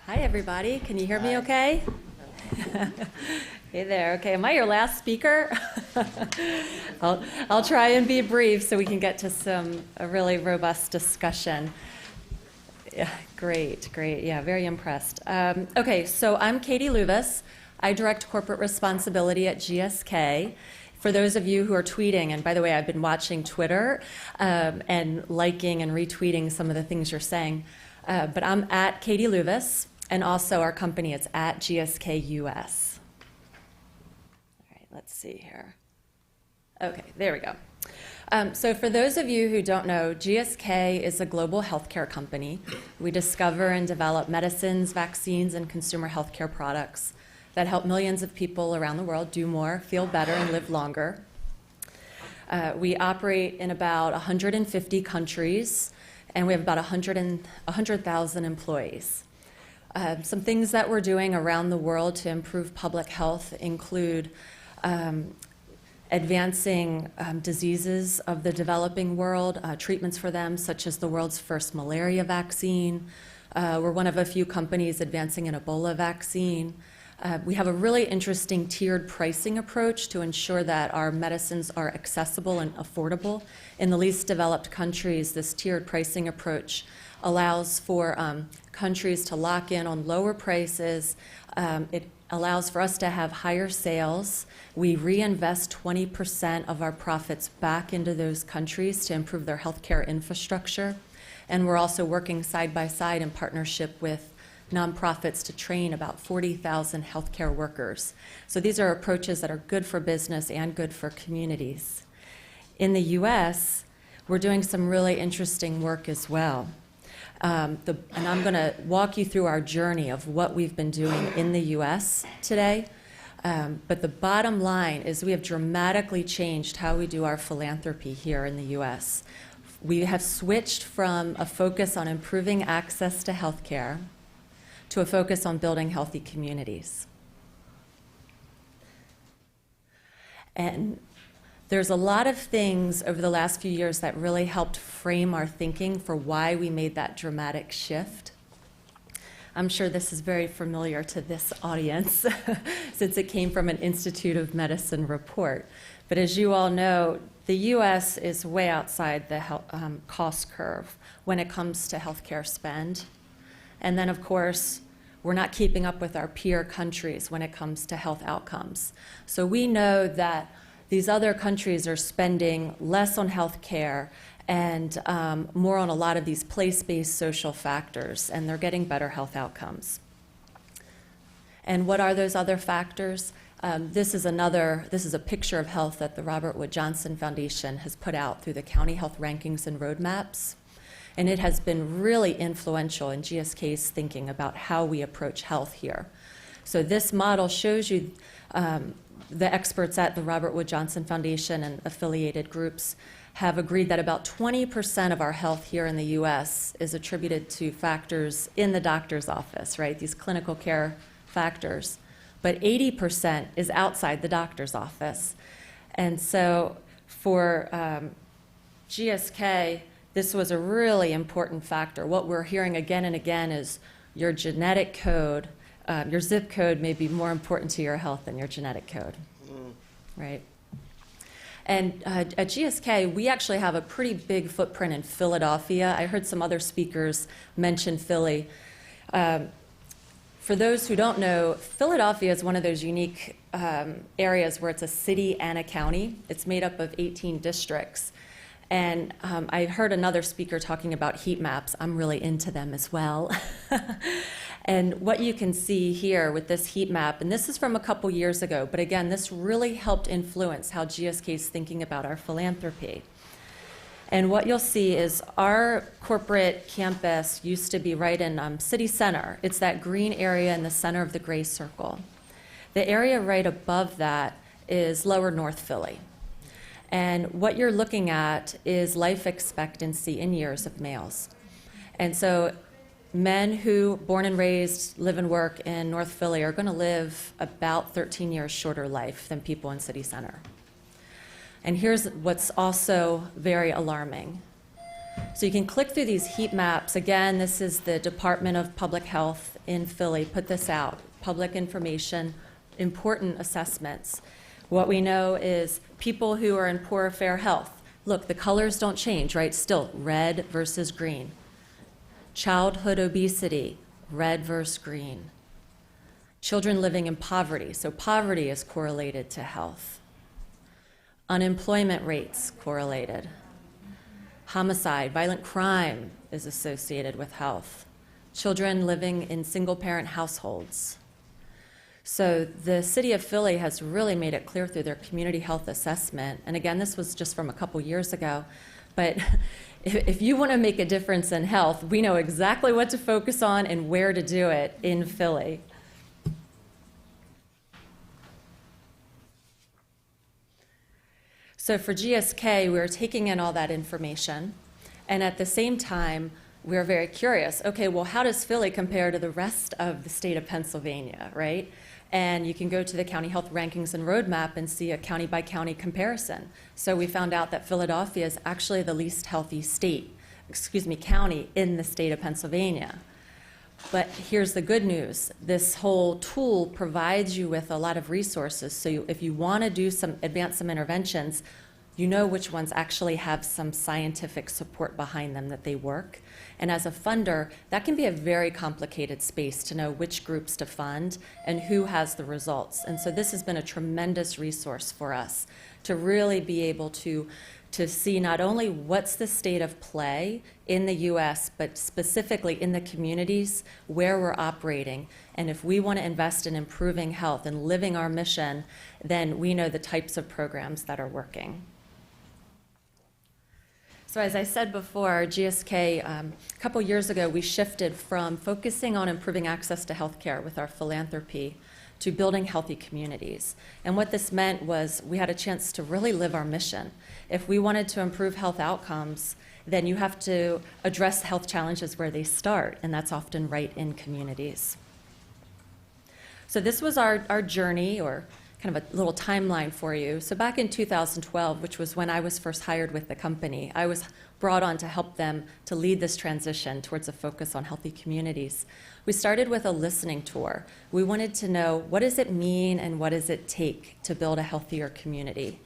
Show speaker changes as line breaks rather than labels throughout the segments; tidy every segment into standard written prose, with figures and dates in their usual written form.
Hi, everybody. Can you hear me okay? Hey there. Okay, am I your last speaker? I'll try and be brief so we can get to a really robust discussion. Yeah, great. Yeah, very impressed. Okay, so I'm Katie Loovis. I direct corporate responsibility at GSK. For those of you who are tweeting, and by the way, I've been watching Twitter and liking and retweeting some of the things you're saying, but I'm at Katie Loovis, and also our company is at GSK US. All right, let's see here. Okay, there we go. So for those of you who don't know, GSK is a global healthcare company. We discover and develop medicines, vaccines, and consumer healthcare products that help millions of people around the world do more, feel better, and live longer. We operate in about 150 countries, and we have about 100,000 employees. Some things that we're doing around the world to improve public health include advancing diseases of the developing world, treatments for them, such as the world's first malaria vaccine. We're one of a few companies advancing an Ebola vaccine. We have a really interesting tiered pricing approach to ensure that our medicines are accessible and affordable. In the least developed countries, this tiered pricing approach allows for countries to lock in on lower prices. It allows for us to have higher sales. We reinvest 20% of our profits back into those countries to improve their healthcare infrastructure. And we're also working side by side in partnership with nonprofits to train about 40,000 healthcare workers. So these are approaches that are good for business and good for communities. In the US, we're doing some really interesting work as well. And I'm going to walk you through our journey of what we've been doing in the US today. But the bottom line is we have dramatically changed how we do our philanthropy here in the US. We have switched from a focus on improving access to healthcare to a focus on building healthy communities. And there's a lot of things over the last few years that really helped frame our thinking for why we made that dramatic shift. I'm sure this is very familiar to this audience since it came from an Institute of Medicine report. But as you all know, the US is way outside the cost curve when it comes to healthcare spend. And then, of course, we're not keeping up with our peer countries when it comes to health outcomes. So we know that these other countries are spending less on health care and more on a lot of these place-based social factors, and they're getting better health outcomes. And what are those other factors? This is a picture of health that the Robert Wood Johnson Foundation has put out through the county health rankings and roadmaps. And it has been really influential in GSK's thinking about how we approach health here. So this model shows you the experts at the Robert Wood Johnson Foundation and affiliated groups have agreed that about 20% of our health here in the US is attributed to factors in the doctor's office, right? These clinical care factors. But 80% is outside the doctor's office. And so for GSK, this was a really important factor. What we're hearing again and again is your genetic code, your zip code may be more important to your health than your genetic code, right? And at GSK, we actually have a pretty big footprint in Philadelphia. I heard some other speakers mention Philly. For those who don't know, Philadelphia is one of those unique areas where it's a city and a county. It's made up of 18 districts. And I heard another speaker talking about heat maps. I'm really into them as well. And what you can see here with this heat map, and this is from a couple years ago, but again, this really helped influence how GSK is thinking about our philanthropy. And what you'll see is our corporate campus used to be right in city center. It's that green area in the center of the gray circle. The area right above that is lower North Philly. And what you're looking at is life expectancy in years of males. And so men who, born and raised, live and work in North Philly are going to live about 13 years shorter life than people in city center. And here's what's also very alarming. So you can click through these heat maps. Again, this is the Department of Public Health in Philly, put this out, public information, important assessments. What we know is people who are in poor or fair health. Look, the colors don't change, right? Still red versus green. Childhood obesity, red versus green. Children living in poverty, so poverty is correlated to health. Unemployment rates correlated. Homicide, violent crime is associated with health. Children living in single-parent households. So the city of Philly has really made it clear through their community health assessment, and again, this was just from a couple years ago, but if you want to make a difference in health, we know exactly what to focus on and where to do it in Philly. So for GSK, we were taking in all that information, and at the same time, we were very curious, okay, well, how does Philly compare to the rest of the state of Pennsylvania, right? And you can go to the county health rankings and roadmap and see a county-by-county comparison. So we found out that Philadelphia is actually the least healthy county in the state of Pennsylvania. But here's the good news. This whole tool provides you with a lot of resources. So if you want to advance some interventions, you know which ones actually have some scientific support behind them that they work. And as a funder, that can be a very complicated space to know which groups to fund and who has the results. And so this has been a tremendous resource for us to really be able to see not only what's the state of play in the U.S., but specifically in the communities where we're operating. And if we want to invest in improving health and living our mission, then we know the types of programs that are working. So as I said before, GSK, a couple years ago, we shifted from focusing on improving access to healthcare with our philanthropy to building healthy communities. And what this meant was we had a chance to really live our mission. If we wanted to improve health outcomes, then you have to address health challenges where they start, and that's often right in communities. So this was our journey, or kind of a little timeline for you. So back in 2012, which was when I was first hired with the company, I was brought on to help them to lead this transition towards a focus on healthy communities. We started with a listening tour. We wanted to know, what does it mean and what does it take to build a healthier community?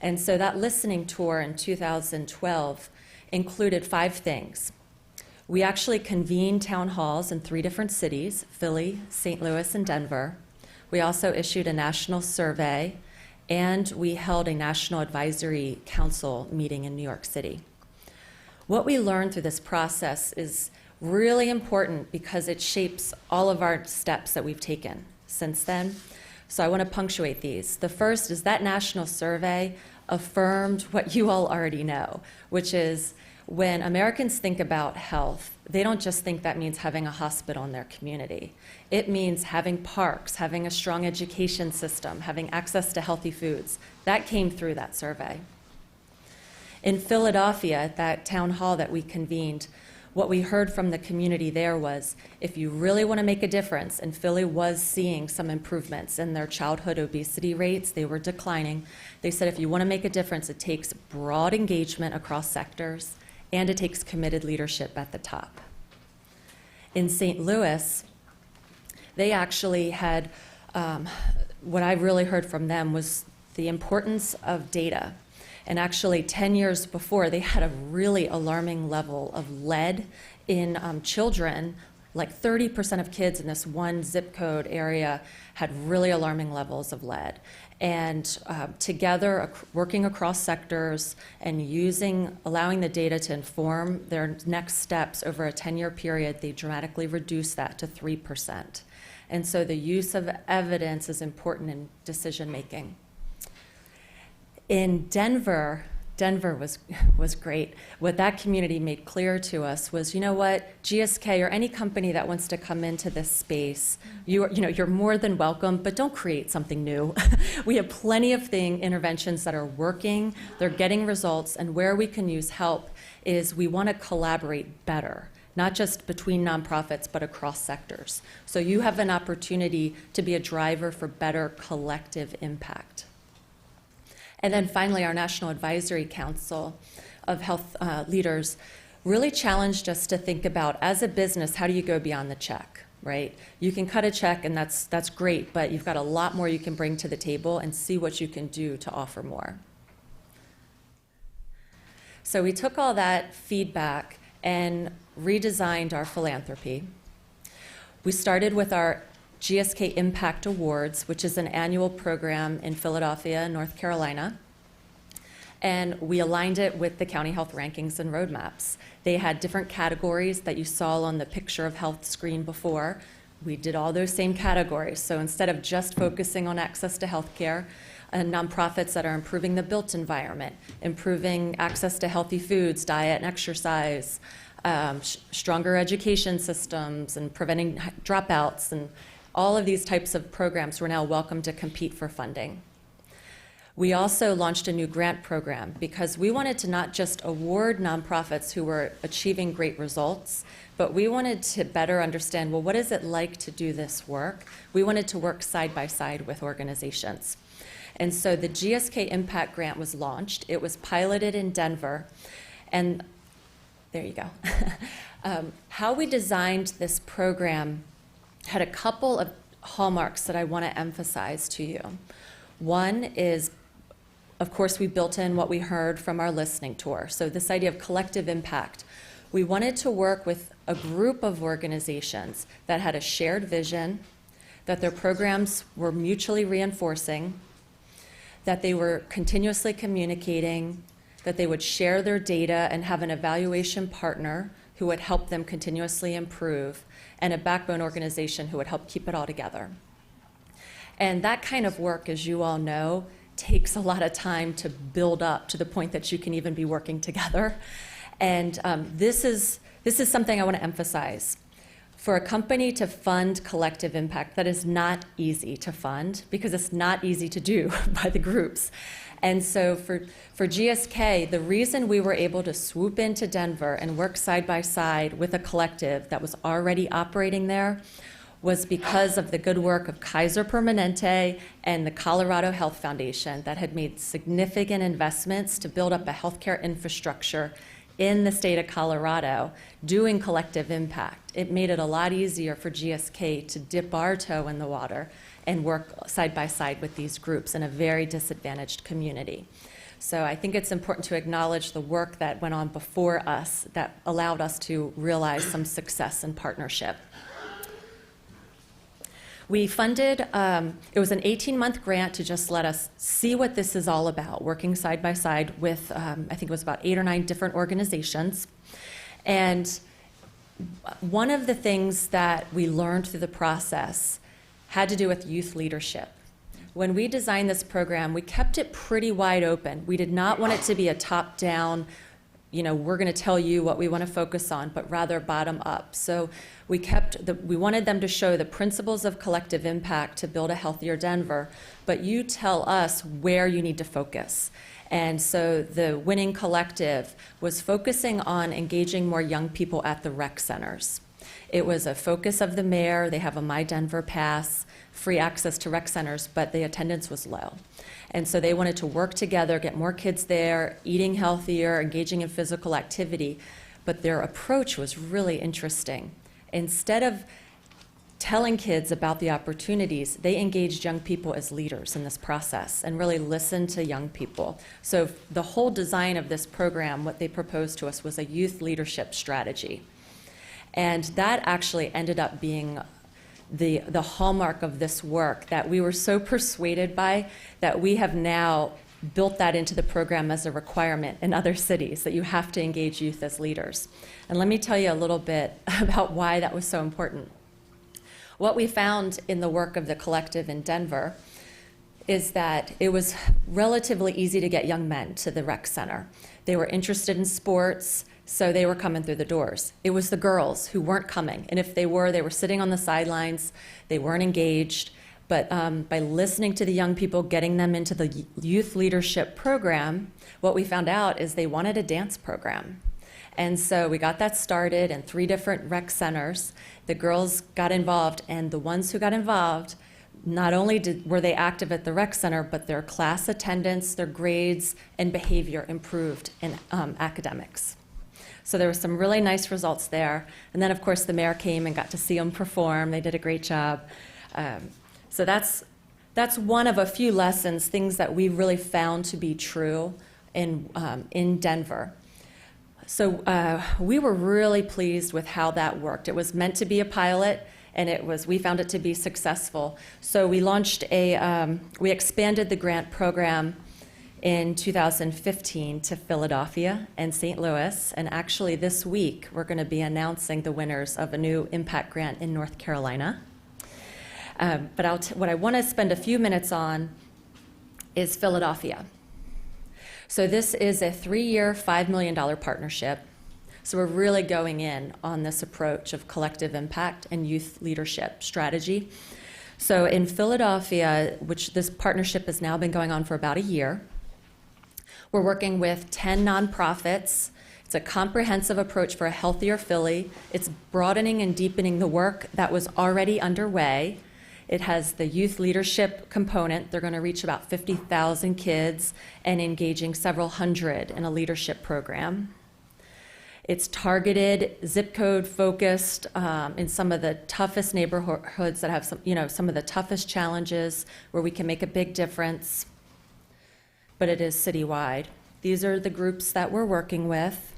And so that listening tour in 2012 included 5 things. We actually convened town halls in 3 different cities, Philly, St. Louis, and Denver. We also issued a national survey, and we held a National Advisory Council meeting in New York City. What we learned through this process is really important because it shapes all of our steps that we've taken since then. So I want to punctuate these. The first is that national survey affirmed what you all already know, which is when Americans think about health, they don't just think that means having a hospital in their community. It means having parks, having a strong education system, having access to healthy foods. That came through that survey. In Philadelphia, at that town hall that we convened, what we heard from the community there was, if you really want to make a difference, and Philly was seeing some improvements in their childhood obesity rates, they were declining. They said if you want to make a difference, it takes broad engagement across sectors, and it takes committed leadership at the top. In St. Louis, they actually had, what I really heard from them was the importance of data. And actually 10 years before, they had a really alarming level of lead in children. Like 30% of kids in this one zip code area had really alarming levels of lead. And together, working across sectors and allowing the data to inform their next steps over a 10-year period, they dramatically reduced that to 3%. And so the use of evidence is important in decision making. In Denver was great. What that community made clear to us was, you know what, GSK or any company that wants to come into this space, you're more than welcome, but don't create something new. We have plenty of interventions that are working, they're getting results, and where we can use help is we want to collaborate better, not just between nonprofits, but across sectors. So you have an opportunity to be a driver for better collective impact. And then finally, our National Advisory Council of Health Leaders, really challenged us to think about, as a business, how do you go beyond the check, right? You can cut a check and that's great, but you've got a lot more you can bring to the table and see what you can do to offer more. So we took all that feedback and redesigned our philanthropy. We started with our GSK Impact Awards, which is an annual program in Philadelphia, North Carolina. And we aligned it with the county health rankings and roadmaps. They had different categories that you saw on the picture of health screen before. We did all those same categories. So instead of just focusing on access to health care, nonprofits that are improving the built environment, improving access to healthy foods, diet and exercise, stronger education systems, and preventing dropouts, and all of these types of programs were now welcome to compete for funding. We also launched a new grant program because we wanted to not just award nonprofits who were achieving great results, but we wanted to better understand, well, what is it like to do this work? We wanted to work side by side with organizations. And so the GSK Impact Grant was launched. It was piloted in Denver. And there you go. How we designed this program had a couple of hallmarks that I want to emphasize to you. One is, of course, we built in what we heard from our listening tour. So this idea of collective impact. We wanted to work with a group of organizations that had a shared vision, that their programs were mutually reinforcing, that they were continuously communicating, that they would share their data and have an evaluation partner who would help them continuously improve, and a backbone organization who would help keep it all together. And that kind of work, as you all know, takes a lot of time to build up to the point that you can even be working together. And this is something I want to emphasize. For a company to fund collective impact, that is not easy to fund because it's not easy to do by the groups. And so for GSK, the reason we were able to swoop into Denver and work side by side with a collective that was already operating there was because of the good work of Kaiser Permanente and the Colorado Health Foundation that had made significant investments to build up a healthcare infrastructure in the state of Colorado doing collective impact. It made it a lot easier for GSK to dip our toe in the water and work side by side with these groups in a very disadvantaged community. So I think it's important to acknowledge the work that went on before us that allowed us to realize some success in partnership. We funded, it was an 18-month grant to just let us see what this is all about, working side by side with, I think it was about 8 or 9 different organizations. And one of the things that we learned through the process had to do with youth leadership. When we designed this program, we kept it pretty wide open. We did not want it to be a top-down, we're going to tell you what we want to focus on, but rather bottom up. So we wanted them to show the principles of collective impact to build a healthier Denver, but you tell us where you need to focus. And so the winning collective was focusing on engaging more young people at the rec centers. It was a focus of the mayor. They have a My Denver Pass, free access to rec centers, but the attendance was low. And so they wanted to work together, get more kids there, eating healthier, engaging in physical activity. But their approach was really interesting. Instead of telling kids about the opportunities, they engaged young people as leaders in this process and really listened to young people. So the whole design of this program, what they proposed to us was a youth leadership strategy. And that actually ended up being the hallmark of this work that we were so persuaded by that we have now built that into the program as a requirement in other cities, that you have to engage youth as leaders. And let me tell you a little bit about why that was so important. What we found in the work of the collective in Denver is that it was relatively easy to get young men to the rec center. They were interested in sports, so they were coming through the doors. It was the girls who weren't coming, and if they were sitting on the sidelines, they weren't engaged. But by listening to the young people, getting them into the youth leadership program, what we found out is they wanted a dance program. And so we got that started in 3 different rec centers. The girls got involved, and the ones who got involved, not only were they active at the rec center, but their class attendance, their grades, and behavior improved in academics. So there were some really nice results there. And then, of course, the mayor came and got to see them perform. They did a great job. So that's one of a few lessons, things that we really found to be true in Denver. So we were really pleased with how that worked. It was meant to be a pilot, and we found it to be successful. So we launched we expanded the grant program in 2015 to Philadelphia and St. Louis, and actually this week we're going to be announcing the winners of a new impact grant in North Carolina. But what I want to spend a few minutes on is Philadelphia. So this is a 3-year, $5 million partnership. So we're really going in on this approach of collective impact and youth leadership strategy. So in Philadelphia, which this partnership has now been going on for about a year, we're working with 10 nonprofits. It's a comprehensive approach for a healthier Philly. It's broadening and deepening the work that was already underway. It has the youth leadership component. They're going to reach about 50,000 kids and engaging several hundred in a leadership program. It's targeted, zip code focused in some of the toughest neighborhoods that have some of the toughest challenges where we can make a big difference, but it is citywide. These are the groups that we're working with.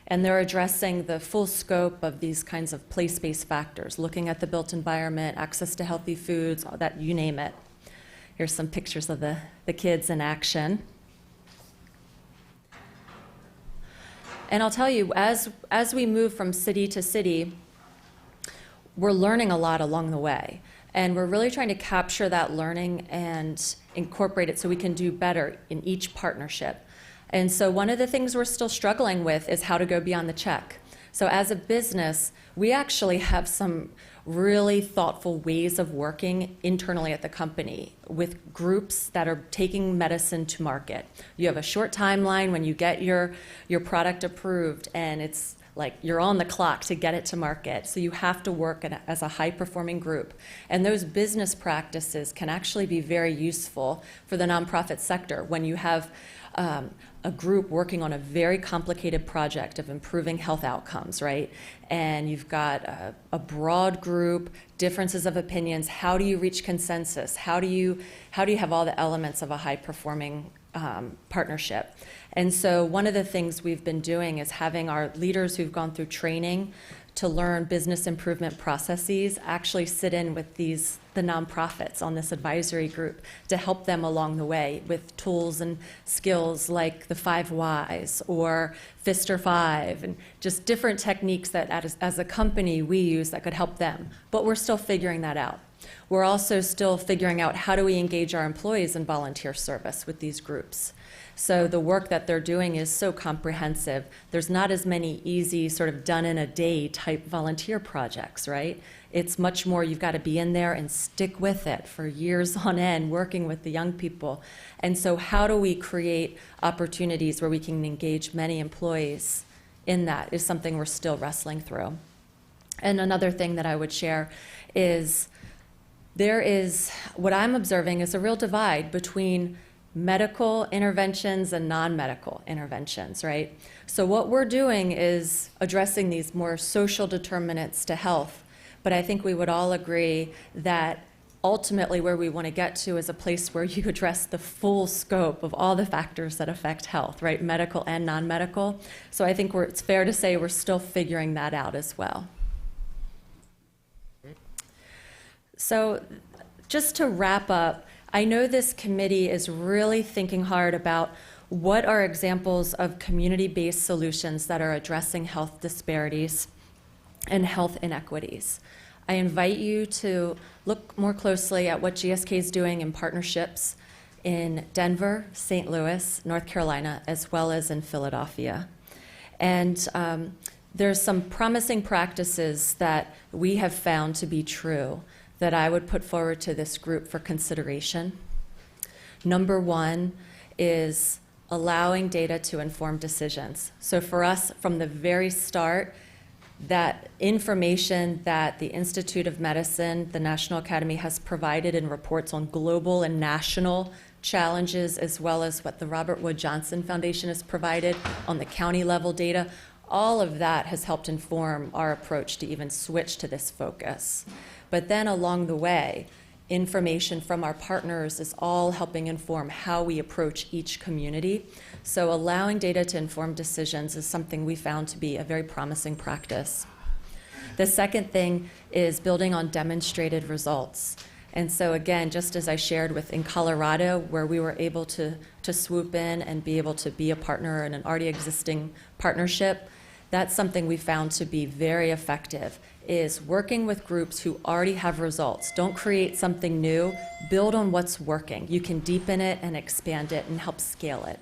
And they're addressing the full scope of these kinds of place-based factors, looking at the built environment, access to healthy foods, that you name it. Here's some pictures of the kids in action. And I'll tell you, as we move from city to city, we're learning a lot along the way. And we're really trying to capture that learning and incorporate it so we can do better in each partnership. And so one of the things we're still struggling with is how to go beyond the check. So as a business, we actually have some really thoughtful ways of working internally at the company with groups that are taking medicine to market. You have a short timeline when you get your product approved, and it's like you're on the clock to get it to market. So you have to work as a high-performing group. And those business practices can actually be very useful for the nonprofit sector when you have a group working on a very complicated project of improving health outcomes, right? And you've got a broad group, differences of opinions. How do you reach consensus? How do you have all the elements of a high-performing partnership? And so one of the things we've been doing is having our leaders who've gone through training to learn business improvement processes actually sit in with the nonprofits on this advisory group to help them along the way with tools and skills like the 5 Whys or Fister 5 and just different techniques that as a company we use that could help them. But we're still figuring that out. We're also still figuring out how do we engage our employees in volunteer service with these groups. So the work that they're doing is so comprehensive. There's not as many easy sort of done in a day type volunteer projects, right? It's much more you've got to be in there and stick with it for years on end, working with the young people. And so how do we create opportunities where we can engage many employees in that is something we're still wrestling through. And another thing that I would share is what I'm observing is a real divide between medical interventions and non-medical interventions, right? So what we're doing is addressing these more social determinants to health, but I think we would all agree that ultimately where we want to get to is a place where you address the full scope of all the factors that affect health, right? Medical and non-medical. So I think it's fair to say we're still figuring that out as well. So just to wrap up, I know this committee is really thinking hard about what are examples of community-based solutions that are addressing health disparities and health inequities. I invite you to look more closely at what GSK is doing in partnerships in Denver, St. Louis, North Carolina, as well as in Philadelphia. And there's some promising practices that we have found to be true that I would put forward to this group for consideration. Number one is allowing data to inform decisions. So for us, from the very start, that information that the Institute of Medicine, the National Academy, has provided in reports on global and national challenges, as well as what the Robert Wood Johnson Foundation has provided on the county level data, All of that has helped inform our approach to even switch to this focus. But then along the way, information from our partners is all helping inform how we approach each community. So allowing data to inform decisions is something we found to be a very promising practice. The second thing is building on demonstrated results. And so again, just as I shared with in Colorado, where we were able to swoop in and be able to be a partner in an already existing partnership, that's something we found to be very effective, is working with groups who already have results. Don't create something new, build on what's working. You can deepen it and expand it and help scale it.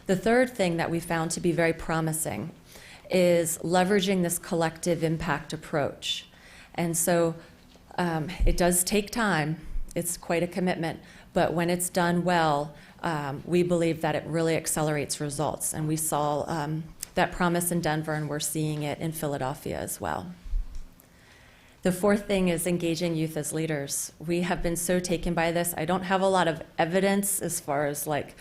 The third thing that we found to be very promising is leveraging this collective impact approach. And so it does take time. It's quite a commitment. But when it's done well, we believe that it really accelerates results. And we saw that promise in Denver, and we're seeing it in Philadelphia as well. The fourth thing is engaging youth as leaders. We have been so taken by this. I don't have a lot of evidence as far as like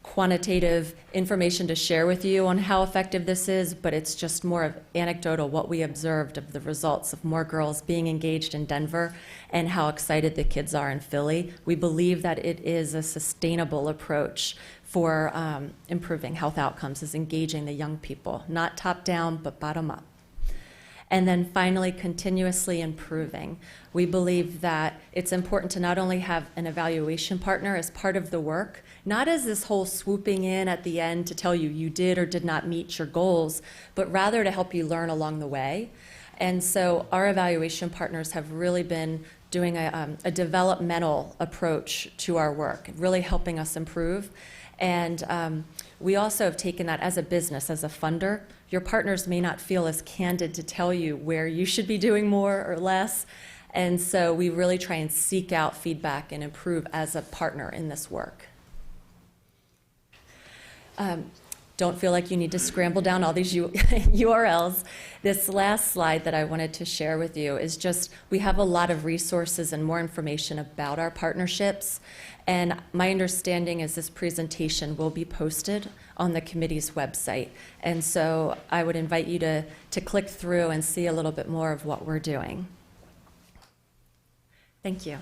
quantitative information to share with you on how effective this is, but it's just more of anecdotal, what we observed of the results of more girls being engaged in Denver and how excited the kids are in Philly. We believe that it is a sustainable approach for improving health outcomes, is engaging the young people, not top down, but bottom up. And then finally, continuously improving. We believe that it's important to not only have an evaluation partner as part of the work, not as this whole swooping in at the end to tell you you did or did not meet your goals, but rather to help you learn along the way. And so our evaluation partners have really been doing a developmental approach to our work, really helping us improve. And we also have taken that as a business, as a funder. Your partners may not feel as candid to tell you where you should be doing more or less. And so we really try and seek out feedback and improve as a partner in this work. Don't feel like you need to scramble down all these URLs. This last slide that I wanted to share with you is just, we have a lot of resources and more information about our partnerships. And my understanding is this presentation will be posted on the committee's website. And so I would invite you to click through and see a little bit more of what we're doing. Thank you.